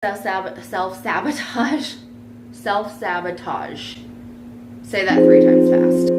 Self-sabotage. Self-sabotage. Say that 3 times fast.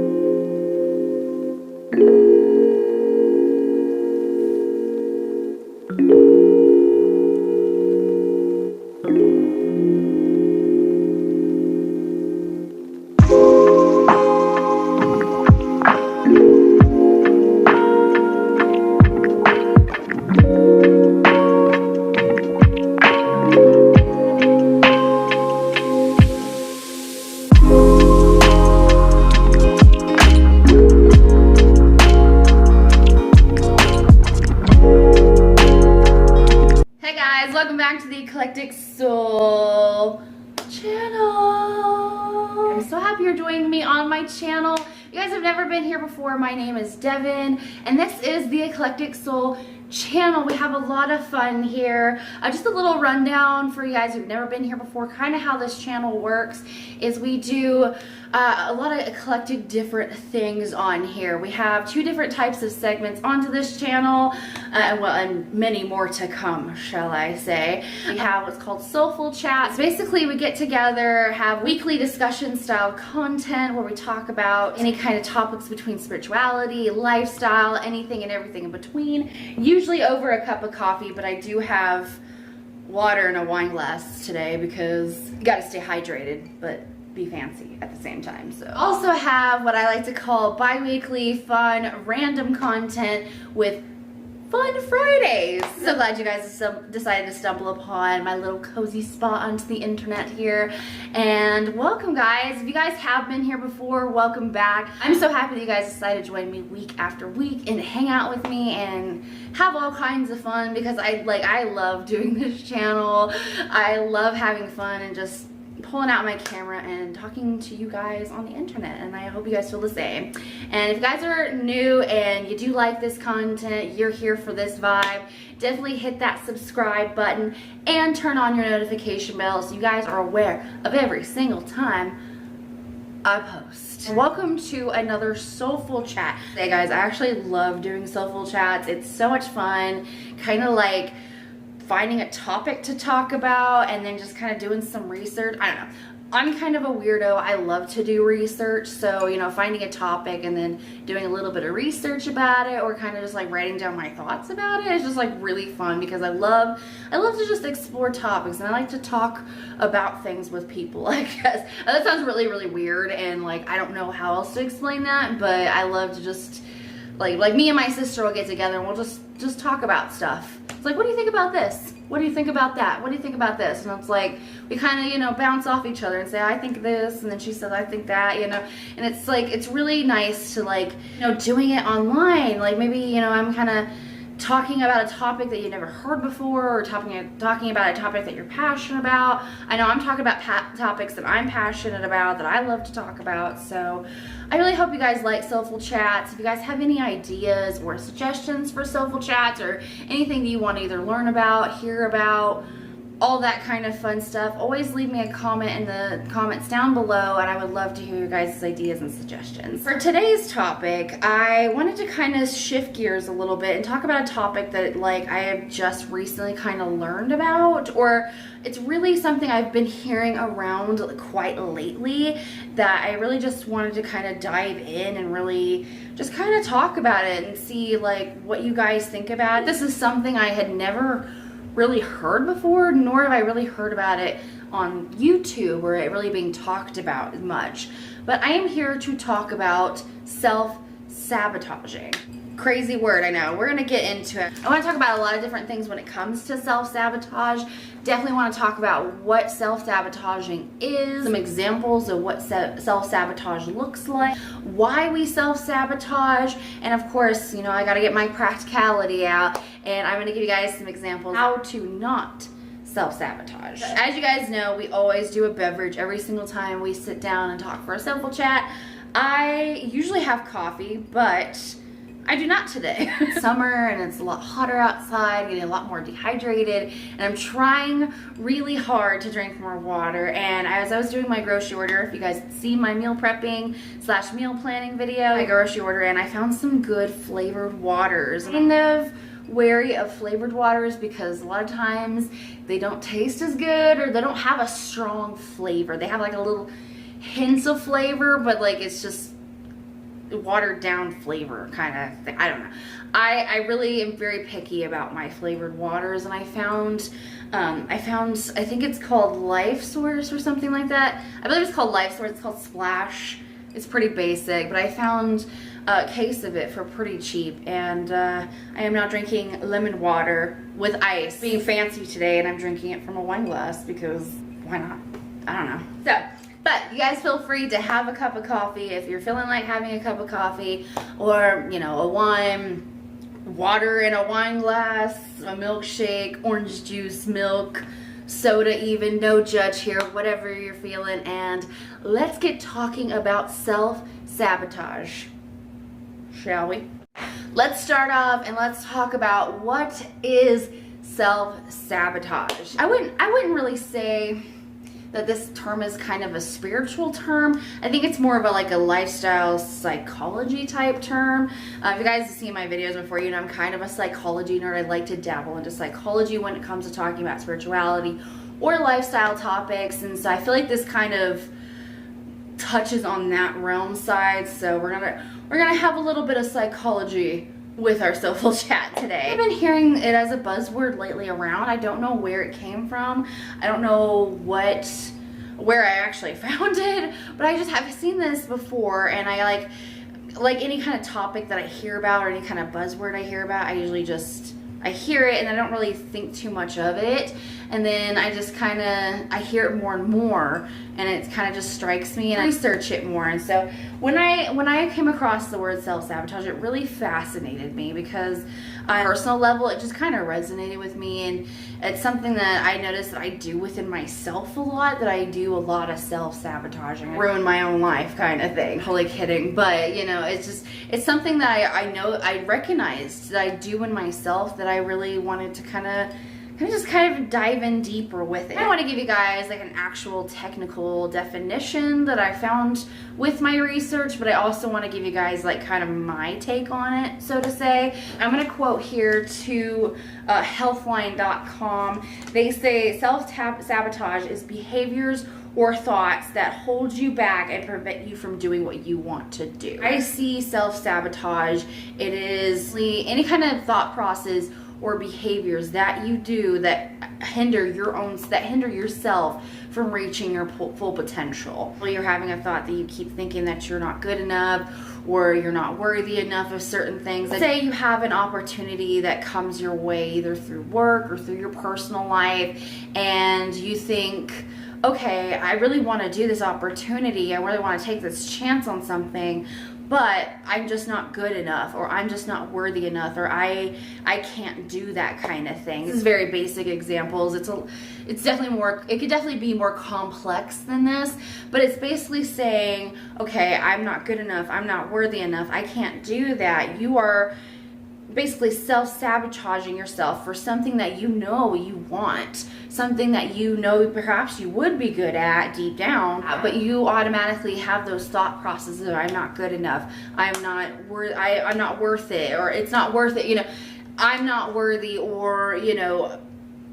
Welcome back to the Eclectic Soul channel. I'm so happy you're joining me on my channel. If you guys have never been here before, my name is Devin, and this is the Eclectic Soul channel. We have a lot of fun here. Just a little rundown for you guys who've never been here before. Kind of how this channel works is we do a lot of eclectic different things on here. We have 2 different types of segments onto this channel, and many more to come, shall I say. We have what's called Soulful Chat. So basically we get together, have weekly discussion style content where we talk about any kind of topics between spirituality, lifestyle, anything and everything in between. Usually over a cup of coffee, but I do have water in a wine glass today because you gotta stay hydrated, but be fancy at the same time. So also have what I like to call bi-weekly fun random content with Fun Fridays. So glad you guys decided to stumble upon my little cozy spot onto the internet here. And welcome, guys. If you guys have been here before, welcome back. I'm so happy that you guys decided to join me week after week and hang out with me and have all kinds of fun, because I love doing this channel. I love having fun and just pulling out my camera and talking to you guys on the internet, and I hope you guys feel the same. And if you guys are new and you do like this content, you're here for this vibe, definitely hit that subscribe button and turn on your notification bell so you guys are aware of every single time I post. Welcome to another Soulful Chat. Hey guys, I actually love doing Soulful Chats. It's so much fun, kind of like finding a topic to talk about and then just kind of doing some research. I don't know. I'm kind of a weirdo. I love to do research. So, you know, finding a topic and then doing a little bit of research about it, or kind of just like writing down my thoughts about it, is just like really fun, because I love to just explore topics, and I like to talk about things with people, I guess. That sounds really, really weird, and like I don't know how else to explain that, but I love to just like me and my sister will get together and we'll just talk about stuff. It's like, what do you think about this? What do you think about that? What do you think about this? And it's like, we kind of, you know, bounce off each other and say, I think this, and then she says, I think that, you know. And it's like, it's really nice to, like, you know, doing it online. Like maybe, you know, I'm kind of talking about a topic that you never heard before, or talking about a topic that you're passionate about. I know I'm talking about topics that I'm passionate about, that I love to talk about. So I really hope you guys like Soulful Chats. If you guys have any ideas or suggestions for Soulful Chats, or anything that you want to either learn about, hear about, all that kind of fun stuff, always leave me a comment in the comments down below, and I would love to hear your guys' ideas and suggestions. For today's topic, I wanted to kind of shift gears a little bit and talk about a topic that like I have just recently kind of learned about, or it's really something I've been hearing around quite lately, that I really just wanted to kind of dive in and really just kind of talk about it and see like what you guys think about it. This is something I had never really heard before, nor have I really heard about it on YouTube, or it really being talked about much. But I am here to talk about self-sabotaging. Crazy word, I know. We're gonna get into it. I want to talk about a lot of different things when it comes to self-sabotage. Definitely want to talk about what self-sabotaging is, some examples of what self-sabotage looks like, why we self-sabotage, and of course, you know, I gotta get my practicality out, and I'm gonna give you guys some examples how to not self-sabotage. As you guys know, we always do a beverage every single time we sit down and talk for a Soulful Chat. I usually have coffee, but I do not today. It's summer and it's a lot hotter outside, getting a lot more dehydrated, and I'm trying really hard to drink more water. And as I was doing my grocery order, if you guys see my meal prepping / meal planning video, my grocery order, and I found some good flavored waters. Kind of wary of flavored waters because a lot of times they don't taste as good, or they don't have a strong flavor. They have like a little hints of flavor, but like it's just watered down flavor kind of thing. I don't know. I really am very picky about my flavored waters, and I found I think it's called Life Source or something like that. I believe it's called Life Source. It's called Splash. It's pretty basic, but I found a case of it for pretty cheap, and I am now drinking lemon water with ice. Being fancy today, and I'm drinking it from a wine glass because why not? I don't know. So, but you guys feel free to have a cup of coffee if you're feeling like having a cup of coffee, or, you know, a wine, water in a wine glass, a milkshake, orange juice, milk, soda even, no judge here, whatever you're feeling. And let's get talking about self-sabotage, shall we? Let's start off and let's talk about what is self-sabotage. I wouldn't really say that this term is kind of a spiritual term. I think it's more of a lifestyle psychology type term. If you guys have seen my videos before, you know I'm kind of a psychology nerd. I like to dabble into psychology when it comes to talking about spirituality or lifestyle topics, and so I feel like this kind of touches on that realm side. So we're gonna have a little bit of psychology with our Soulful Chat today. I've been hearing it as a buzzword lately around. I don't know where it came from. I don't know where I actually found it, but I just have seen this before, and I like any kind of topic that I hear about or any kind of buzzword I hear about, I usually I hear it and I don't really think too much of it, and then I just I hear it more and more, and it kind of just strikes me, and I research it more. And so when I came across the word self-sabotage, it really fascinated me because on a personal level it just kind of resonated with me, and it's something that I noticed that I do within myself a lot, that I do a lot of self-sabotaging, ruin my own life kind of thing. Totally kidding, but you know, it's something that I know I recognized that I do in myself, that I really wanted to kind of dive in deeper with it. I want to give you guys like an actual technical definition that I found with my research, but I also want to give you guys like kind of my take on it, so to say. I'm going to quote here to HEATHLINE.com. They say self-sabotage is behaviors or thoughts that hold you back and prevent you from doing what you want to do. I see self-sabotage, it is any kind of thought process or behaviors that you do that hinder yourself from reaching your full potential. Well, you're having a thought that you keep thinking that you're not good enough, or you're not worthy enough of certain things. Let's say you have an opportunity that comes your way either through work or through your personal life, and you think, okay, I really want to do this opportunity, I really want to take this chance on something, but I'm just not good enough, or I'm just not worthy enough, or I can't do that kind of thing. This is very basic examples. It's definitely more, it could definitely be more complex than this, but it's basically saying, okay, I'm not good enough, I'm not worthy enough, I can't do that. You are basically self-sabotaging yourself for something that you know you want, something that you know perhaps you would be good at deep down, but you automatically have those thought processes of I'm not good enough, I'm not worth it, or it's not worth it, you know, I'm not worthy, or you know,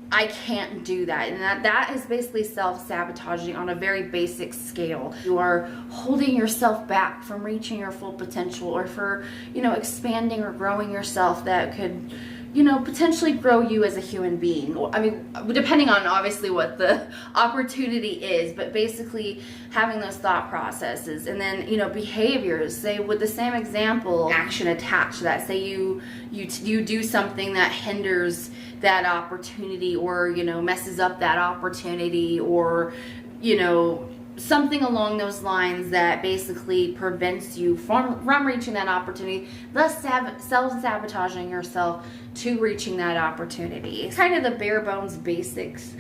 I can't do that. And that is basically self-sabotaging on a very basic scale. You are holding yourself back from reaching your full potential, or for, you know, expanding or growing yourself that could, you know, potentially grow you as a human being. I mean, depending on obviously what the opportunity is, but basically having those thought processes. And then, you know, behaviors, say with the same example, action attached to that. Say you do something that hinders that opportunity, or, you know, messes up that opportunity, or, you know, something along those lines that basically prevents you from reaching that opportunity, thus self-sabotaging yourself to reaching that opportunity. It's kind of the bare bones basics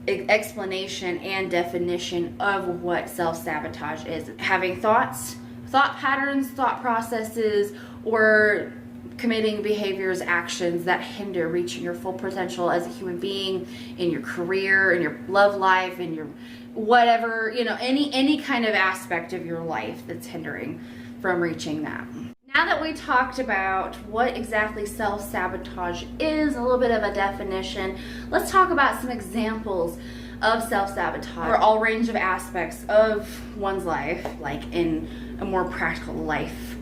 explanation and definition of what self-sabotage is. Having thought patterns, thought processes, or committing behaviors, actions that hinder reaching your full potential as a human being, in your career, in your love life, in your whatever, you know, any kind of aspect of your life that's hindering from reaching that. Now that we talked about what exactly self-sabotage is, a little bit of a definition, let's talk about some examples of self-sabotage for all range of aspects of one's life, like in a more practical life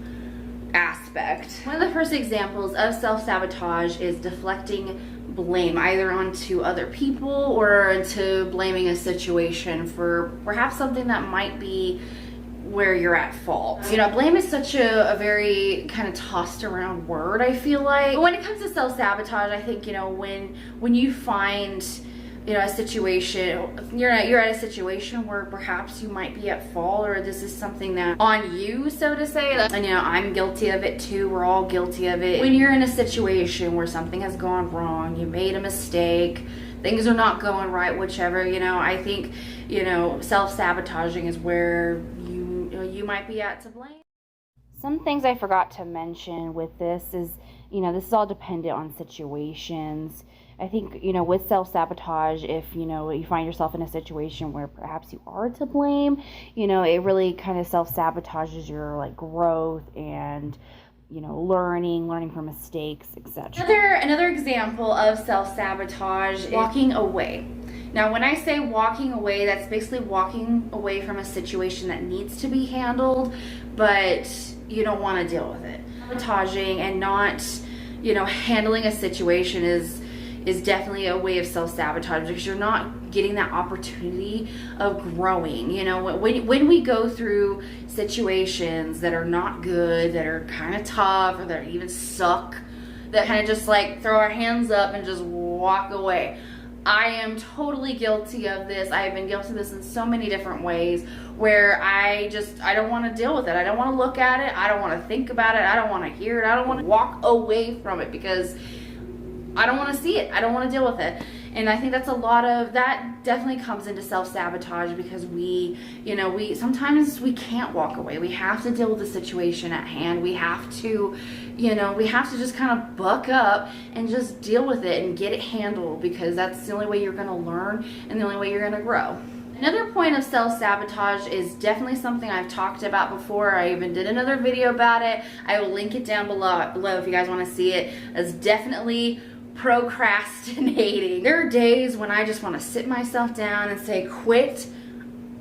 aspect. One of the first examples of self-sabotage is deflecting blame either onto other people or into blaming a situation for perhaps something that might be where you're at fault. You know, blame is such a very kind of tossed around word, I feel like. But when it comes to self-sabotage, I think, you know, when you find, you know, a situation, you're at a situation where perhaps you might be at fault, or this is something that on you, so to say. And you know, I'm guilty of it too. We're all guilty of it. When you're in a situation where something has gone wrong, you made a mistake, things are not going right, whichever, you know, I think, you know, self-sabotaging is where you might be at to blame. Some things I forgot to mention with this is, you know, this is all dependent on situations. I think, you know, with self-sabotage, if, you know, you find yourself in a situation where perhaps you are to blame, you know, it really kind of self-sabotages your, like, growth and, you know, learning from mistakes, etc. Another example of self-sabotage is walking away. Now, when I say walking away, that's basically walking away from a situation that needs to be handled, but you don't want to deal with it. Sabotaging and not, you know, handling a situation is definitely a way of self-sabotage, because you're not getting that opportunity of growing. You know, when we go through situations that are not good, that are kind of tough, or that even suck, that kind of just like throw our hands up and just walk away. I am totally guilty of this. I have been guilty of this in so many different ways, where I don't want to deal with it. I don't want to look at it. I don't want to think about it. I don't want to hear it. I don't want to walk away from it because I don't want to see it. I don't want to deal with it. And I think that's a lot of that definitely comes into self-sabotage, because we sometimes we can't walk away. We have to deal with the situation at hand. We have to, you know, we have to just kind of buck up and just deal with it and get it handled, because that's the only way you're going to learn and the only way you're going to grow. Another point of self-sabotage is definitely something I've talked about before. I even did another video about it. I will link it down below if you guys want to see it. It's definitely procrastinating. There are days when I just want to sit myself down and say, quit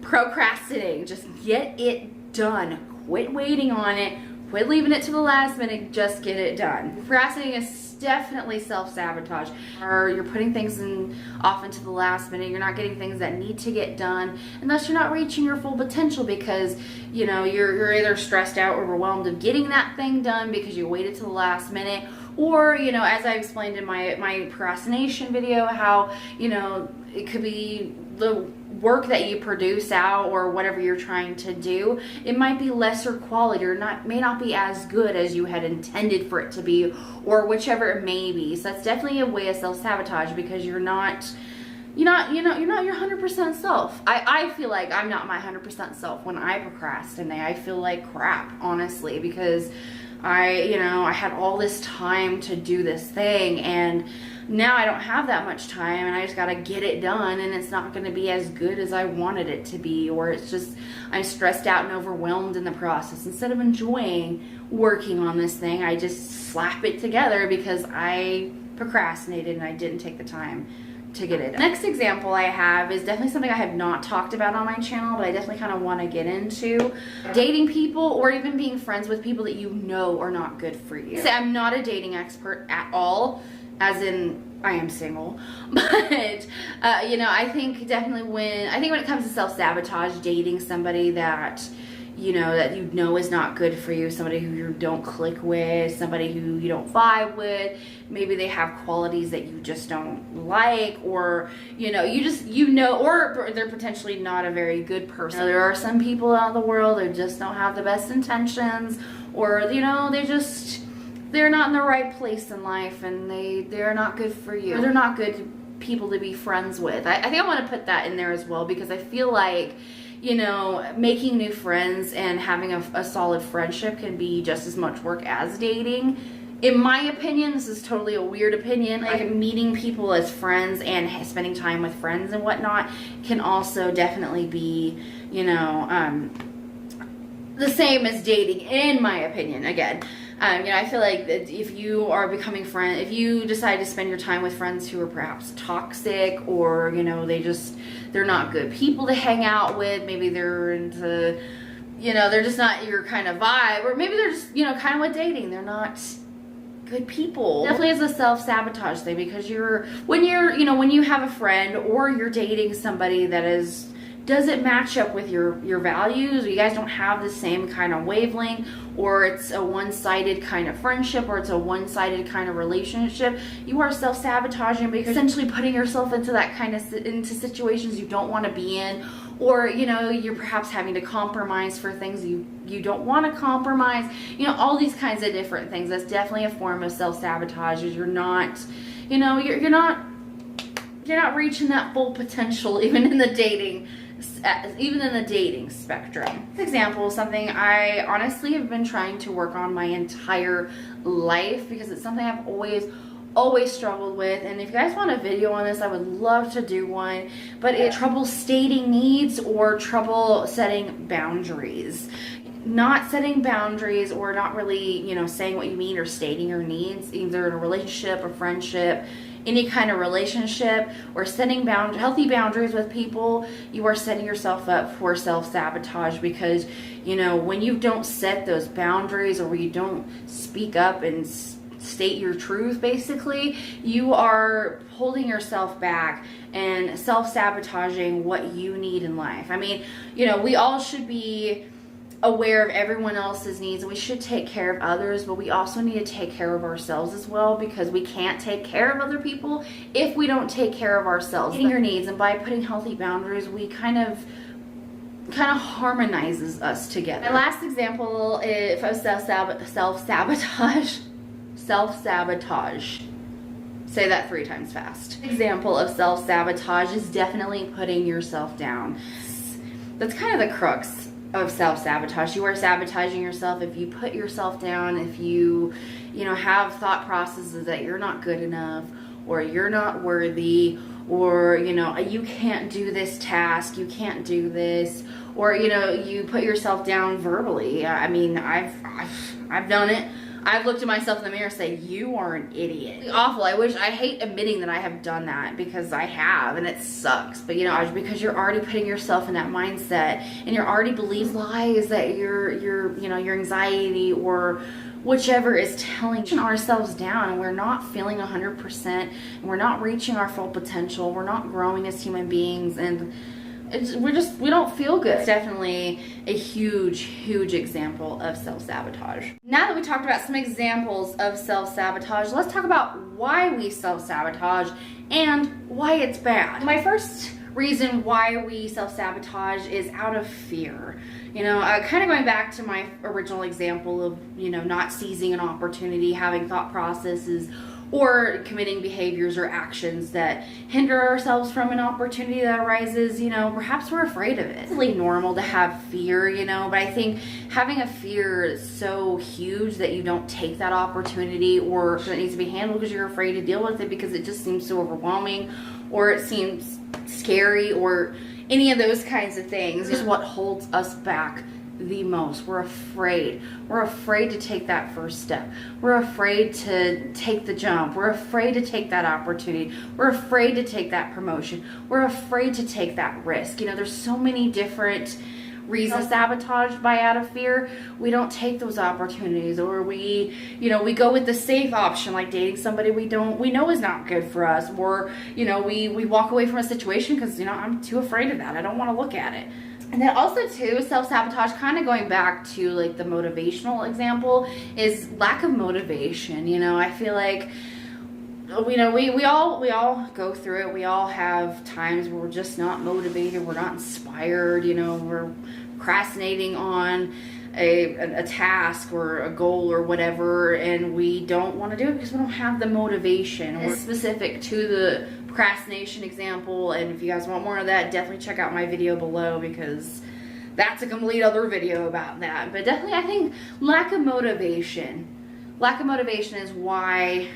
procrastinating. Just get it done. Quit waiting on it. Quit leaving it to the last minute. Just get it done. Procrastinating is definitely self-sabotage. Or you're putting things off into the last minute. You're not getting things that need to get done, and thus you're not reaching your full potential, because, you know, you're either stressed out or overwhelmed of getting that thing done because you waited to the last minute. Or, you know, as I explained in my procrastination video, how, you know, it could be the work that you produce out, or whatever you're trying to do, it might be lesser quality, or may not be as good as you had intended for it to be, or whichever it may be. So that's definitely a way of self-sabotage, because you're not your 100% self. I feel like I'm not my 100% self when I procrastinate. I feel like crap, honestly, because I had all this time to do this thing, and now I don't have that much time, and I just gotta get it done, and it's not gonna be as good as I wanted it to be, or it's just, I'm stressed out and overwhelmed in the process. Instead of enjoying working on this thing, I just slap it together because I procrastinated and I didn't take the time to get it done. Next example I have is definitely something I have not talked about on my channel, but I definitely kind of want to get into. Dating people, or even being friends with people that you know are not good for you. I'm not a dating expert at all, as in I am single, but you know, I think definitely when it comes to self-sabotage, dating somebody that you know is not good for you, somebody who you don't click with, somebody who you don't vibe with, maybe they have qualities that you just don't like, or or they're potentially not a very good person. There are some people out in the world that just don't have the best intentions, or they're not in the right place in life, and they're not good for you, or they're not good people to be friends with. I think I want to put that in there as well, because I feel like, you know, making new friends and having a solid friendship can be just as much work as dating. In my opinion, this is totally a weird opinion, like meeting people as friends and spending time with friends and whatnot can also definitely be, you know, the same as dating, in my opinion. Again, you know, I feel like that if you are becoming friends, if you decide to spend your time with friends who are perhaps toxic, or, you know, they're not good people to hang out with, maybe they're into, you know, they're just not your kind of vibe, or maybe they're just, you know, kind of with dating, they're not good people. Definitely is a self-sabotage thing, because when you have a friend or you're dating somebody that doesn't match up with your values, or you guys don't have the same kind of wavelength, or it's a one-sided kind of friendship, or it's a one-sided kind of relationship, you are self-sabotaging, because essentially putting yourself into that kind of into situations you don't want to be in, or, you know, you're perhaps having to compromise for things you don't want to compromise, you know, all these kinds of different things. That's definitely a form of self-sabotage. You're not, you know, you're not reaching that full potential even in the dating spectrum. This example is something I honestly have been trying to work on my entire life, because it's something I've always struggled with. And if you guys want a video on this, I would love to do one. But it's trouble stating needs, or trouble setting boundaries. Not setting boundaries, or not really, you know, saying what you mean or stating your needs, either in a relationship, a friendship, any kind of relationship, or setting healthy boundaries with people, you are setting yourself up for self-sabotage. Because, you know, when you don't set those boundaries, or when you don't speak up and state your truth, basically, you are holding yourself back and self-sabotaging what you need in life. I mean, you know, we all should be aware of everyone else's needs, and we should take care of others, but we also need to take care of ourselves as well, because we can't take care of other people if we don't take care of ourselves. Meeting your needs, and by putting healthy boundaries, we kind of harmonizes us together. My last example is self-sabotage. Self-sabotage. Say that 3 times fast. Example of self-sabotage is definitely putting yourself down. That's kind of the crux of self-sabotage. You are sabotaging yourself if you put yourself down, if you know, have thought processes that you're not good enough, or you're not worthy, or, you know, you can't do this task, you can't do this, or, you know, you put yourself down verbally. I mean, I've done it. I've looked at myself in the mirror and say, you are an idiot. It's awful. I hate admitting that I have done that, because I have, and it sucks. But, you know, because you're already putting yourself in that mindset, and you're already believing lies that your anxiety or whichever is telling ourselves down, and we're not feeling 100%, and we're not reaching our full potential, we're not growing as human beings, and we don't feel good. It's definitely a huge example of self-sabotage. Now that we talked about some examples of self-sabotage, let's talk about why we self-sabotage and why it's bad. My first reason why we self-sabotage is out of fear. You know, kind of going back to my original example of, you know, not seizing an opportunity, having thought processes, or committing behaviors or actions that hinder ourselves from an opportunity that arises. You know, perhaps we're afraid of it. It's really normal to have fear, you know, but I think having a fear is so huge that you don't take that opportunity, or that needs to be handled because you're afraid to deal with it, because it just seems so overwhelming, or it seems scary, or any of those kinds of things. Is what holds us back the most. We're afraid. We're afraid to take that first step. We're afraid to take the jump. We're afraid to take that opportunity. We're afraid to take that promotion. We're afraid to take that risk. You know, there's so many different reasons. Sabotaged by out of fear. We don't take those opportunities, or we go with the safe option, like dating somebody we know is not good for us, or, you know, we walk away from a situation because, you know, I'm too afraid of that. I don't want to look at it. And then also too, self-sabotage, kind of going back to like the motivational example, is lack of motivation. You know, I feel like, you know, we all go through it. We all have times where we're just not motivated, we're not inspired, you know, we're procrastinating on a task or a goal or whatever, and we don't want to do it because we don't have the motivation. It's specific to the procrastination example, and if you guys want more of that, definitely check out my video below, because that's a complete other video about that. But definitely, I think lack of motivation is why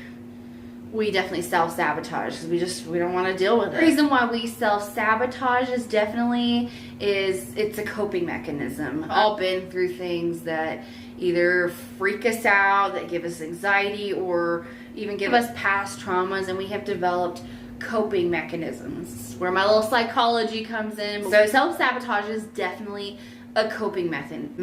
we definitely self-sabotage because we don't want to deal with it. The reason why we self-sabotage is definitely it's a coping mechanism. We've all been through things that either freak us out, that give us anxiety, or even give us past traumas, and we have developed coping mechanisms where my little psychology comes in. So self-sabotage is definitely a coping mechanism.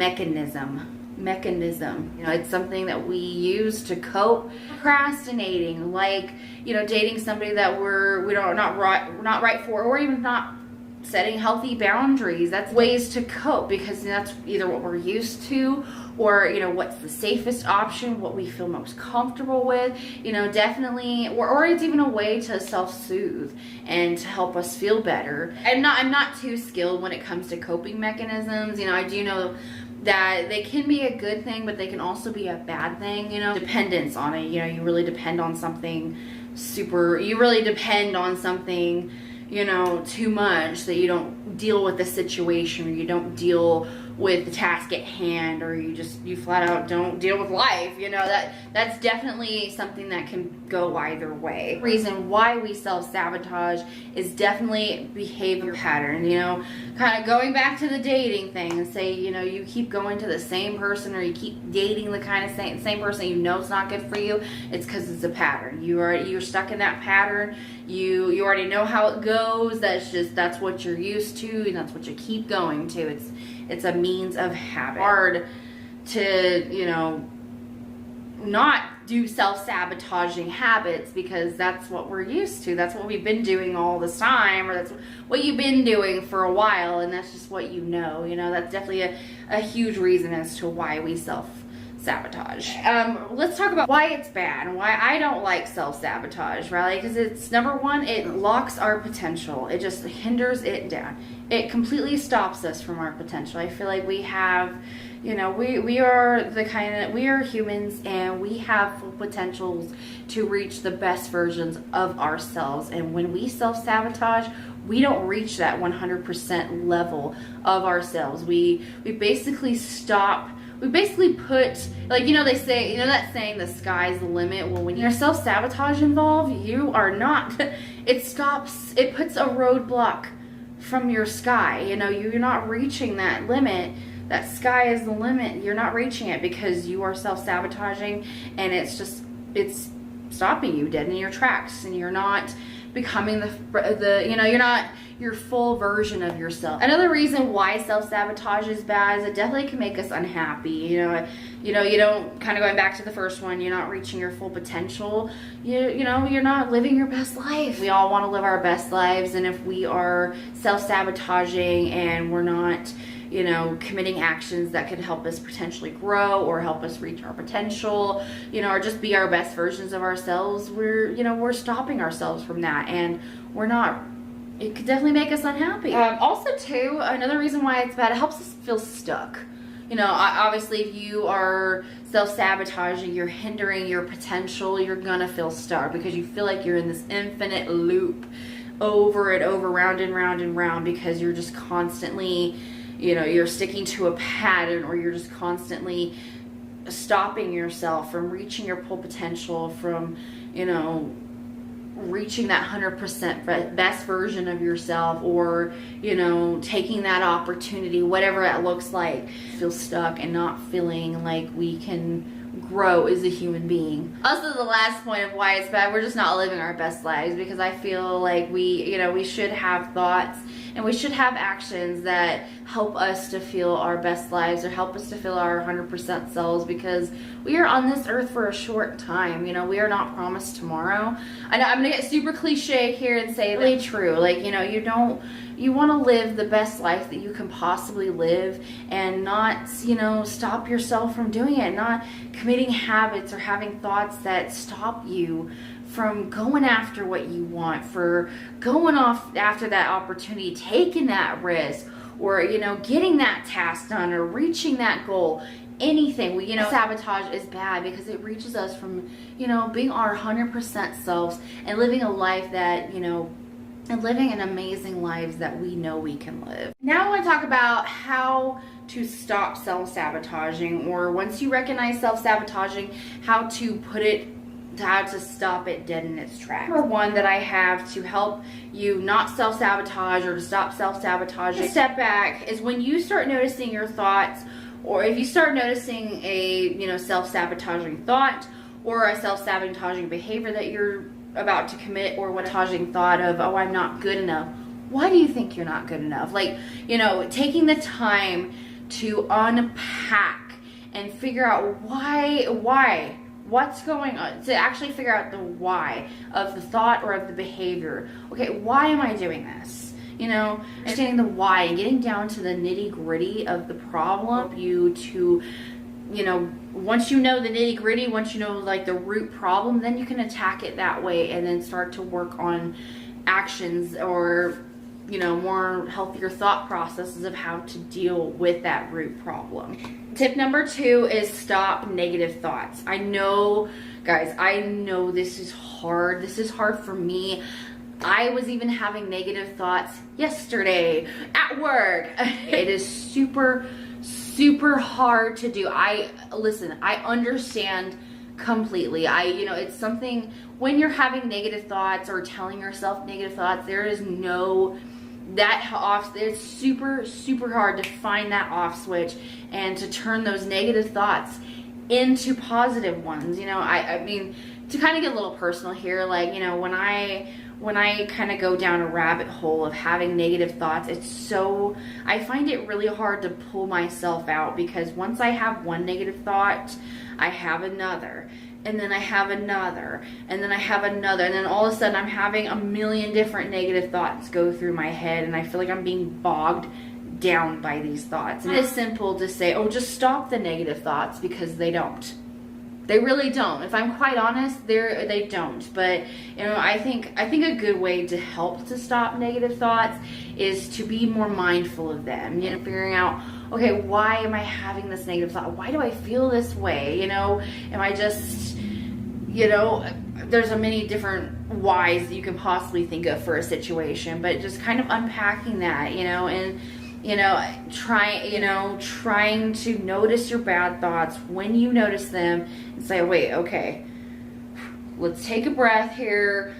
You know, it's something that we use to cope. Procrastinating, like, you know, dating somebody that we're not right for, or even not setting healthy boundaries. That's ways to cope, because that's either what we're used to, or, you know, what's the safest option, what we feel most comfortable with, you know, definitely, or it's even a way to self-soothe and to help us feel better. I'm not too skilled when it comes to coping mechanisms. You know, I do know that they can be a good thing, but they can also be a bad thing, you know. Dependence on it, you know, you really depend on something you know, too much, that you don't deal with the situation, or you don't deal with the task at hand, or you flat out don't deal with life. You know, that's definitely something that can go either way. The reason why we self-sabotage is definitely behavior pattern. You know, kind of going back to the dating thing, and say, you know, you keep going to the same person, or you keep dating the kind of same person you know it's not good for you. It's because it's a pattern. You're stuck in that pattern. You already know how it goes. That's what you're used to, and that's what you keep going to. It's a means of habit. Hard to, you know, not do self-sabotaging habits, because that's what we're used to. That's what we've been doing all this time, or that's what you've been doing for a while, and that's just what you know. You know, that's definitely a huge reason as to why we self-sabotage. Let's talk about why it's bad and why I don't like self-sabotage, right? Because it's, number one, it locks our potential. It just hinders it down. It completely stops us from our potential. I feel like we have, you know, we are humans, and we have full potentials to reach the best versions of ourselves. And when we self-sabotage, we don't reach that 100% level of ourselves. We basically stop. We basically put, like, you know, they say, you know that saying, the sky's the limit. Well, when there's self-sabotage involved, you are not. It puts a roadblock from your sky. You know, you're not reaching that limit. That sky is the limit. You're not reaching it because you are self-sabotaging, and it's stopping you dead in your tracks, and you're not becoming you're not your full version of yourself. Another reason why self-sabotage is bad is it definitely can make us unhappy. You know, you don't, kind of going back to the first one, you're not reaching your full potential. You know, you're not living your best life. We all want to live our best lives, and if we are self-sabotaging and we're not, you know, committing actions that could help us potentially grow or help us reach our potential, you know, or just be our best versions of ourselves, we're stopping ourselves from that, and it could definitely make us unhappy. Also too, another reason why it's bad, it helps us feel stuck. You know, obviously if you are self-sabotaging, you're hindering your potential, you're gonna feel stuck, because you feel like you're in this infinite loop over and over, round and round and round, because you're just constantly, you know, you're sticking to a pattern, or you're just constantly stopping yourself from reaching your full potential, from, you know, reaching that 100% best version of yourself, or, you know, taking that opportunity, whatever that looks like. Feel stuck and not feeling like we can grow as a human being. Also, the last point of why it's bad, we're just not living our best lives, because I feel like we should have thoughts and we should have actions that help us to feel our best lives, or help us to feel our 100% selves, because we are on this earth for a short time. You know, we are not promised tomorrow. I know I'm gonna get super cliche here and say really true. Like, you know, you want to live the best life that you can possibly live, and not, you know, stop yourself from doing it, not committing habits or having thoughts that stop you from going after what you want, for going off after that opportunity, taking that risk, or, you know, getting that task done, or reaching that goal. Anything. You know, sabotage is bad because it reaches us from, you know, being our 100% selves and living a life that, you know, and living an amazing lives that we know we can live. Now I want to talk about how to stop self-sabotaging, or once you recognize self-sabotaging, how to put it how to stop it dead in its tracks. Number one that I have to help you not self-sabotage or to stop self-sabotaging, step back, is when you start noticing your thoughts, or if you start noticing a, you know, self-sabotaging thought or a self-sabotaging behavior that you're about to commit, or what sabotaging thought of, oh, I'm not good enough. Why do you think you're not good enough? Like, you know, taking the time to unpack and figure out what's going on, to actually figure out the why of the thought or of the behavior. Okay, why am I doing this? You know, understanding the why and getting down to the nitty-gritty of the problem. You to, you know, once you know the nitty-gritty, once you know like the root problem, then you can attack it that way and then start to work on actions or, you know, more healthier thought processes of how to deal with that root problem. Tip number 2 is stop negative thoughts. I know, guys, I know this is hard. This is hard for me. I was even having negative thoughts yesterday at work. It is super hard to do. Listen, I understand completely. You know, it's something when you're having negative thoughts or telling yourself negative thoughts, there is no it's super hard to find that off switch and to turn those negative thoughts into positive ones. You know, I mean, to kind of get a little personal here, like, you know, when I kind of go down a rabbit hole of having negative thoughts, I find it really hard to pull myself out, because once I have one negative thought, I have another, and then I have another, and then I have another, and then all of a sudden I'm having a million different negative thoughts go through my head, and I feel like I'm being bogged down by these thoughts. And it's simple to say, oh, just stop the negative thoughts, because they don't. They really don't. If I'm quite honest, they don't. But, you know, I think a good way to help to stop negative thoughts is to be more mindful of them. You know, figuring out, okay, why am I having this negative thought? Why do I feel this way? You know, am I just, you know, there's a many different whys that you can possibly think of for a situation, but just kind of unpacking that, you know, and, you know, trying to notice your bad thoughts when you notice them and say, wait, okay, let's take a breath here.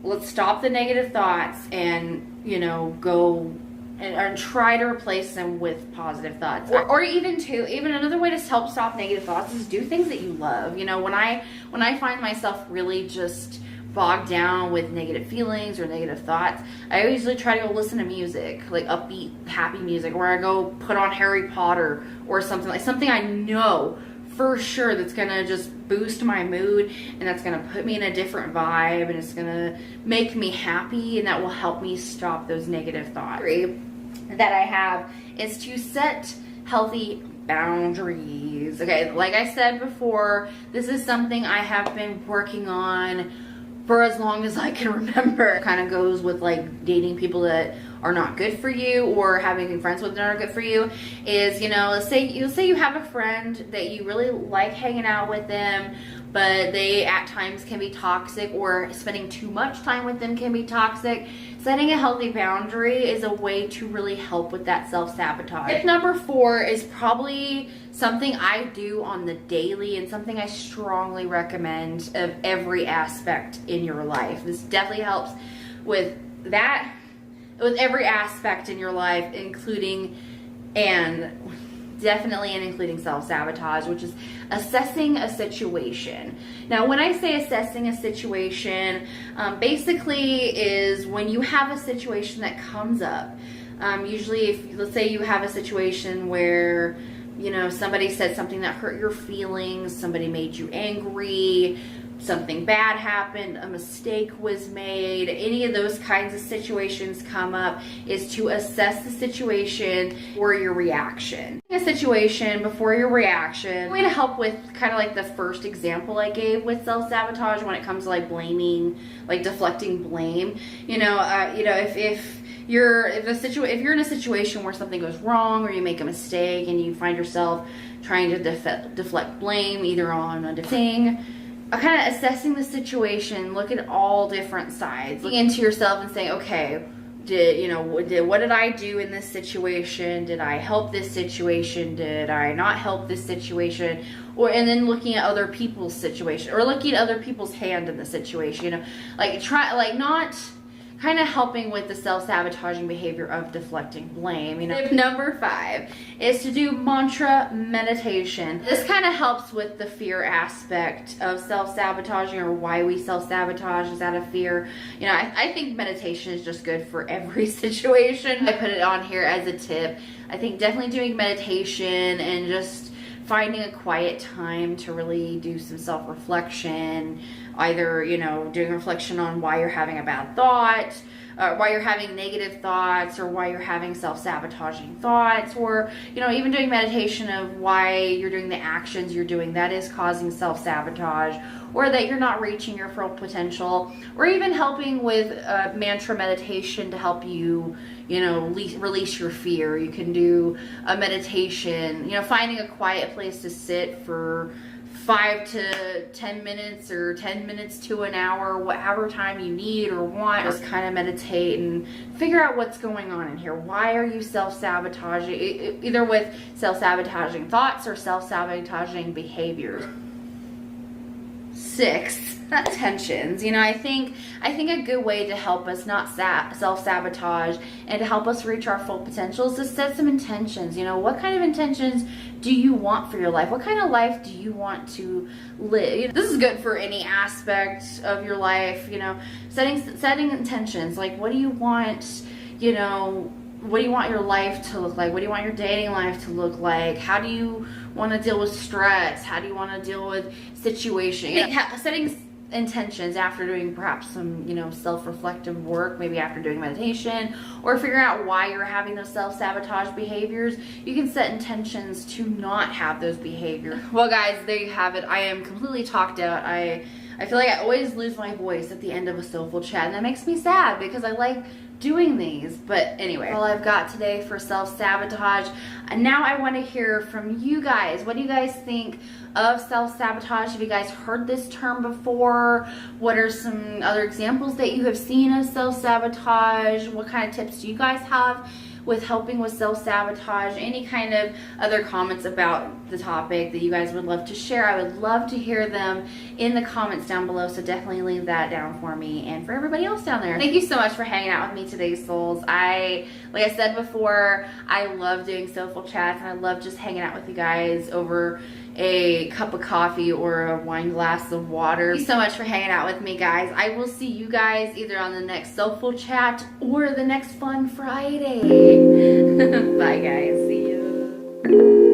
Let's stop the negative thoughts and, you know, go and try to replace them with positive thoughts. Or even another way to help stop negative thoughts is do things that you love. You know, when I find myself really just bogged down with negative feelings or negative thoughts, I usually try to go listen to music, like upbeat, happy music, or I go put on Harry Potter or something I know for sure that's gonna just boost my mood, and that's gonna put me in a different vibe, and it's gonna make me happy, and that will help me stop those negative thoughts. That I have is to set healthy boundaries. Okay, like I said before, this is something I have been working on for as long as I can remember. It kind of goes with like dating people that are not good for you, or having friends with that are good for you. Is, you know, let's say you have a friend that you really like hanging out with them, but they at times can be toxic, or spending too much time with them can be toxic. Setting a healthy boundary is a way to really help with that self-sabotage. Tip number 4 is probably something I do on the daily, and something I strongly recommend of every aspect in your life. This definitely helps with that, with every aspect in your life, including self-sabotage, which is assessing a situation. Now, when I say assessing a situation, basically is when you have a situation that comes up. Usually, let's say you have a situation where, you know, somebody said something that hurt your feelings, somebody made you angry, something bad happened, a mistake was made, any of those kinds of situations come up, is to assess the situation or your reaction. A situation before your reaction. A way to help with kind of like the first example I gave with self-sabotage when it comes to like blaming, like deflecting blame. If you're in a situation where something goes wrong, or you make a mistake and you find yourself trying to deflect blame either on a thing, kind of assessing the situation, look at all different sides, looking into yourself and saying, okay, what did I do in this situation? Did I help this situation? Did I not help this situation? And then looking at other people's situation, or looking at other people's hand in the situation, you know, not kind of helping with the self-sabotaging behavior of deflecting blame. You know, tip number 5 is to do mantra meditation. This kind of helps with the fear aspect of self-sabotaging, or why we self-sabotage is out of fear. You know, I think meditation is just good for every situation. I put it on here as a tip. I think definitely doing meditation and just finding a quiet time to really do some self-reflection, either, you know, doing reflection on why you're having a bad thought, why you're having negative thoughts, or why you're having self-sabotaging thoughts, or, you know, even doing meditation of why you're doing the actions you're doing that is causing self-sabotage, or that you're not reaching your full potential, or even helping with mantra meditation to help you, you know, release your fear. You can do a meditation, you know, finding a quiet place to sit for 5 to 10 minutes, or 10 minutes to an hour, whatever time you need or want. Just kind of meditate and figure out what's going on in here. Why are you self-sabotaging? Either with self-sabotaging thoughts or self-sabotaging behaviors. 6, intentions. You know, I think a good way to help us not self-sabotage and to help us reach our full potential is to set some intentions. You know, what kind of intentions do you want for your life? What kind of life do you want to live? You know, this is good for any aspect of your life. You know, setting intentions. Like, what do you want? You know, what do you want your life to look like? What do you want your dating life to look like? How do you want to deal with stress? How do you want to deal with situations? You know, setting intentions after doing perhaps some, you know, self-reflective work, maybe after doing meditation, or figuring out why you're having those self-sabotage behaviors. You can set intentions to not have those behaviors. Well, guys, there you have it. I am completely talked out. I feel like I always lose my voice at the end of a Soulful Chat, and that makes me sad because I like doing these. But anyway, all I've got today for self-sabotage. And now I want to hear from you guys. What do you guys think of self-sabotage? Have you guys heard this term before? What are some other examples that you have seen of self-sabotage? What kind of tips do you guys have with helping with self-sabotage? Any kind of other comments about the topic that you guys would love to share, I would love to hear them in the comments down below, so definitely leave that down for me and for everybody else down there. Thank you so much for hanging out with me today, souls. Like I said before, I love doing Soulful Chats, and I love just hanging out with you guys over a cup of coffee or a wine glass of water. Thank you so much for hanging out with me, guys. I will see you guys either on the next Soulful Chat or the next Fun Friday. Bye, guys. See you.